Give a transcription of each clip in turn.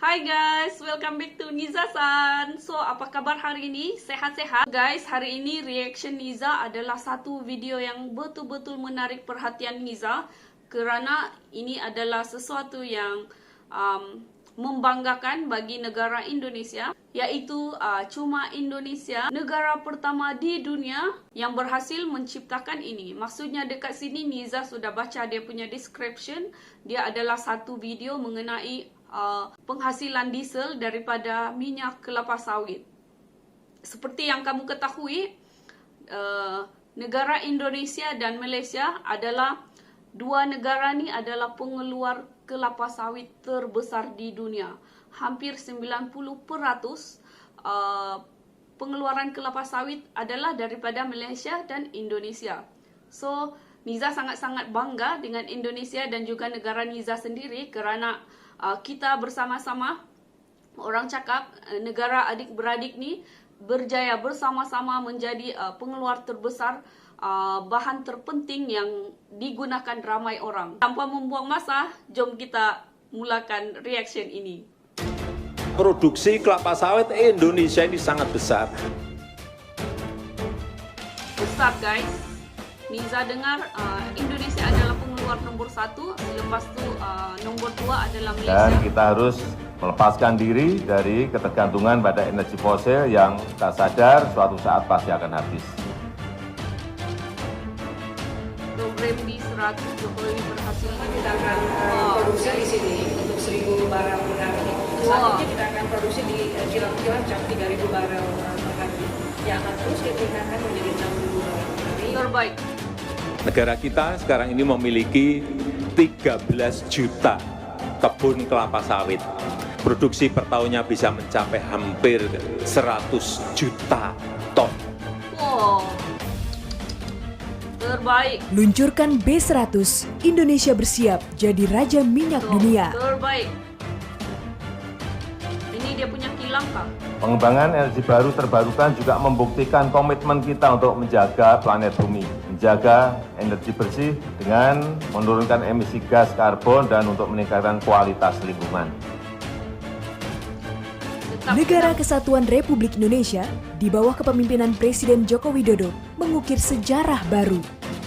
Hai guys, welcome back to Niza-san. So, apa kabar hari ini? Sehat-sehat? Guys, hari ini reaction Niza adalah satu video yang betul-betul menarik perhatian Niza. Kerana ini adalah sesuatu yang membanggakan bagi negara Indonesia. Yaitu cuma Indonesia, negara pertama di dunia yang berhasil menciptakan ini. Maksudnya dekat sini Niza sudah baca dia punya description. Dia adalah satu video mengenai penghasilan diesel daripada minyak kelapa sawit. Seperti yang kamu ketahui, negara Indonesia dan Malaysia adalah dua negara ni adalah pengeluar kelapa sawit terbesar di dunia. Hampir 90% pengeluaran kelapa sawit adalah daripada Malaysia dan Indonesia. So, Niza sangat-sangat bangga dengan Indonesia dan juga negara Niza sendiri kerana kita bersama-sama, orang cakap negara adik-beradik ni berjaya bersama-sama menjadi pengeluar terbesar, bahan terpenting yang digunakan ramai orang. Tanpa membuang masa, jom kita mulakan reaction ini. Produksi kelapa sawit Indonesia ini sangat besar. Besar guys. Niza dengar Indonesia adalah pengeluar nomor 1, lepas tu nomor 2 adalah Malaysia. Dan kita harus melepaskan diri dari ketergantungan pada energi fosil yang tak sadar suatu saat pasti akan habis. Program B100 Jokowi berhasil Kita akan produksi di sini untuk 1.000 barel per hari. Selanjutnya kita akan produksi di Cilacap 3.000 barel per hari. Yang akan terus ditingkatkan menjadi 60 barel per hari. terbaik. Negara kita sekarang ini memiliki 13 juta kebun kelapa sawit. Produksi per tahunnya bisa mencapai hampir 100 juta ton. Wow, terbaik. Luncurkan B100, Indonesia bersiap jadi raja minyak dunia. Terbaik. Ini dia punya kilang kah? Pengembangan energi baru terbarukan juga membuktikan komitmen kita untuk menjaga planet bumi, menjaga energi bersih dengan menurunkan emisi gas karbon dan untuk meningkatkan kualitas lingkungan. Negara Kesatuan Republik Indonesia di bawah kepemimpinan Presiden Joko Widodo mengukir sejarah baru.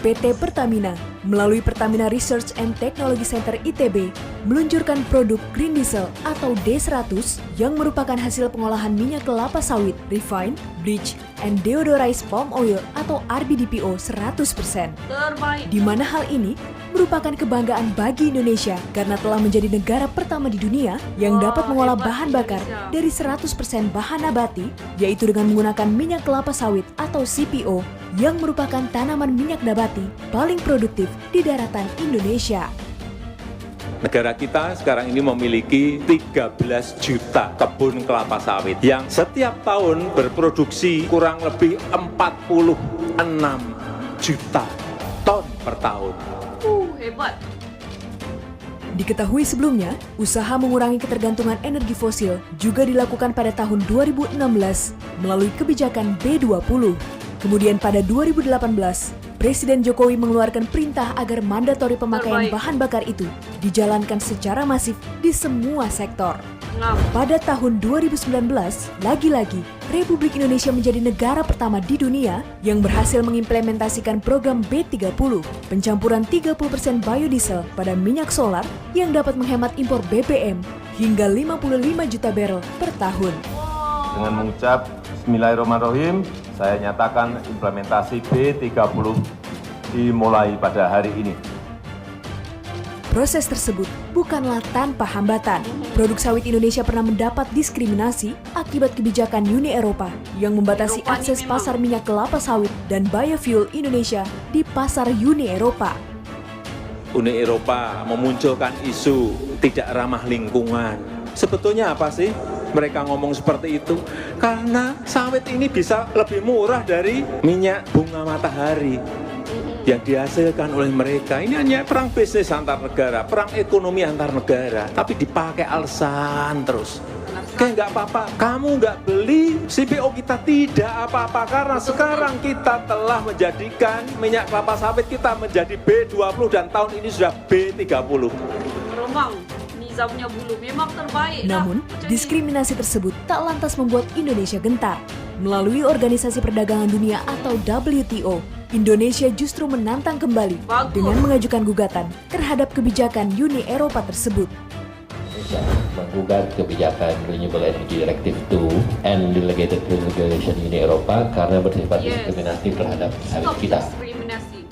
PT Pertamina melalui Pertamina Research and Technology Center ITB meluncurkan produk Green Diesel atau D100 yang merupakan hasil pengolahan minyak kelapa sawit, refined, bleached, and deodorized palm oil atau RBDPO 100%. Terbaik. Di mana hal ini merupakan kebanggaan bagi Indonesia karena telah menjadi negara pertama di dunia yang dapat mengolah hebat bahan bakar Indonesia. dari 100% bahan nabati, yaitu dengan menggunakan minyak kelapa sawit atau CPO yang merupakan tanaman minyak nabati paling produktif di daratan Indonesia. Negara kita sekarang ini memiliki 13 juta kebun kelapa sawit yang setiap tahun berproduksi kurang lebih 46 juta ton per tahun. Hebat. Diketahui sebelumnya, usaha mengurangi ketergantungan energi fosil juga dilakukan pada tahun 2016 melalui kebijakan B20. Kemudian pada 2018, Presiden Jokowi mengeluarkan perintah agar mandatori pemakaian Terbaik. bahan bakar itu dijalankan secara masif di semua sektor. Ngam. Pada tahun 2019, lagi-lagi Republik Indonesia menjadi negara pertama di dunia yang berhasil mengimplementasikan program B30, pencampuran 30% biodiesel pada minyak solar yang dapat menghemat impor BBM hingga 55 juta barel per tahun. Dengan mengucap Bismillahirrahmanirrahim, saya nyatakan implementasi B30 dimulai pada hari ini. Proses tersebut bukanlah tanpa hambatan. Produk sawit Indonesia pernah mendapat diskriminasi akibat kebijakan Uni Eropa yang membatasi Eropa ini akses memang. pasar minyak kelapa sawit dan biofuel Indonesia di pasar Uni Eropa. Uni Eropa memunculkan isu tidak ramah lingkungan. Sebetulnya apa sih mereka ngomong seperti itu? Karena sawit ini bisa lebih murah dari minyak bunga matahari yang dihasilkan oleh mereka. Ini hanya perang bisnis antar negara, perang ekonomi antar negara, tapi dipakai alasan terus. Kayak nggak apa-apa, kamu nggak beli CPO kita tidak apa-apa karena sekarang kita telah menjadikan minyak kelapa sawit kita menjadi B20 dan tahun ini sudah B30. Romang. Niza punya bulu memang terbaik. Namun, Macam ni. diskriminasi tersebut tak lantas membuat Indonesia gentar. Melalui Organisasi Perdagangan Dunia atau WTO, Indonesia justru menantang kembali Bagus. dengan mengajukan gugatan terhadap kebijakan Uni Eropa tersebut. Indonesia menggugat kebijakan Renewable Energy Directive 2 and Delegated Regulation Uni Eropa karena bersifat Yes. diskriminatif terhadap sawit Stop kita. diskriminasi.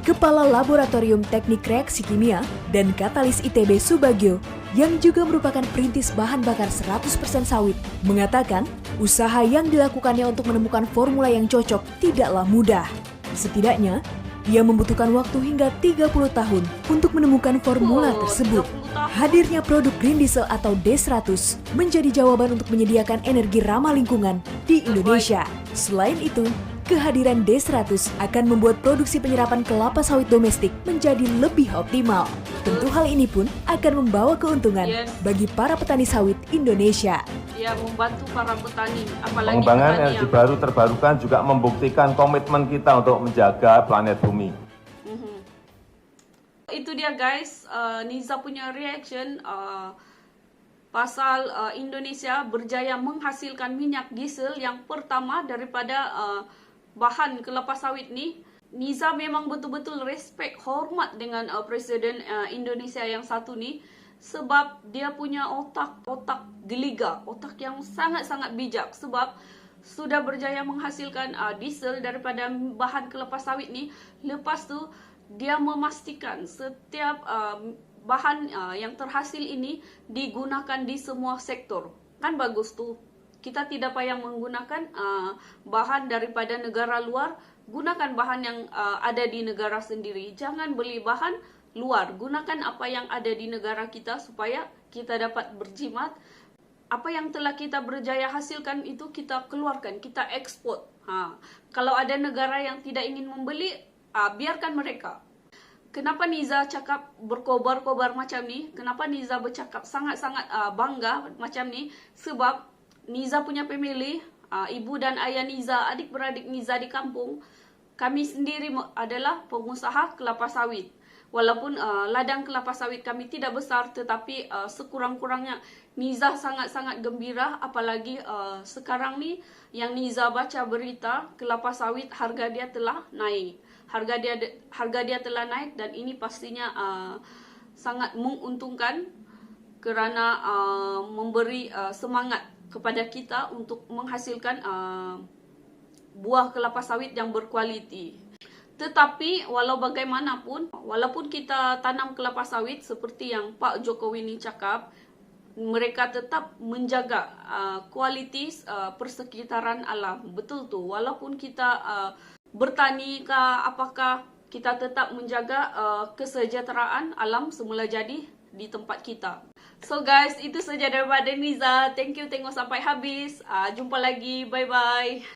Kepala Laboratorium Teknik Reaksi Kimia dan Katalis ITB Subagio yang juga merupakan perintis bahan bakar 100% sawit, mengatakan usaha yang dilakukannya untuk menemukan formula yang cocok tidaklah mudah. Setidaknya, ia membutuhkan waktu hingga 30 tahun untuk menemukan formula Oh, tersebut. 30 tahun. Hadirnya produk Green Diesel atau D100 menjadi jawaban untuk menyediakan energi ramah lingkungan di Indonesia. Selain itu, kehadiran D100 akan membuat produksi penyerapan kelapa sawit domestik menjadi lebih optimal. Tentu hal ini pun akan membawa keuntungan Yes. bagi para petani sawit Indonesia. Ya, membantu para petani, apalagi Pengembangan petani energi yang baru terbarukan juga membuktikan komitmen kita untuk menjaga planet bumi. Itu dia guys, Niza punya reaction pasal Indonesia berjaya menghasilkan minyak diesel yang pertama daripada bahan kelapa sawit ni. Niza memang betul-betul respect, hormat dengan Presiden Indonesia yang satu ni, sebab dia punya otak geliga, otak yang sangat-sangat bijak, sebab sudah berjaya menghasilkan diesel daripada bahan kelapa sawit ni. Lepas tu dia memastikan setiap bahan yang terhasil ini digunakan di semua sektor. Kan bagus tu. Kita tidak payah menggunakan bahan daripada negara luar, gunakan bahan yang ada di negara sendiri. Jangan beli bahan luar, gunakan apa yang ada di negara kita supaya kita dapat berjimat. Apa yang telah kita berjaya hasilkan itu kita keluarkan, kita ekspor. Kalau ada negara yang tidak ingin membeli, biarkan mereka. Kenapa Niza cakap berkobar-kobar macam ni? Kenapa Niza bercakap sangat-sangat bangga macam ni? Sebab Niza punya family, ibu dan ayah Niza, adik-beradik Niza di kampung, kami sendiri adalah pengusaha kelapa sawit. Walaupun ladang kelapa sawit kami tidak besar, tetapi sekurang-kurangnya Niza sangat-sangat gembira. Apalagi sekarang ni yang Niza baca berita, kelapa sawit harga dia telah naik. Harga dia telah naik dan ini pastinya sangat menguntungkan kerana memberi semangat kepada kita untuk menghasilkan buah kelapa sawit yang berkualiti. Tetapi walau bagaimanapun, walaupun kita tanam kelapa sawit seperti yang Pak Jokowi ni cakap, mereka tetap menjaga kualitas persekitaran alam. Betul tu, walaupun kita bertani ke apakah, kita tetap menjaga kesejahteraan alam semula jadi di tempat kita. So guys, itu saja daripada Niza. Thank you tengok sampai habis. Jumpa lagi. Bye-bye.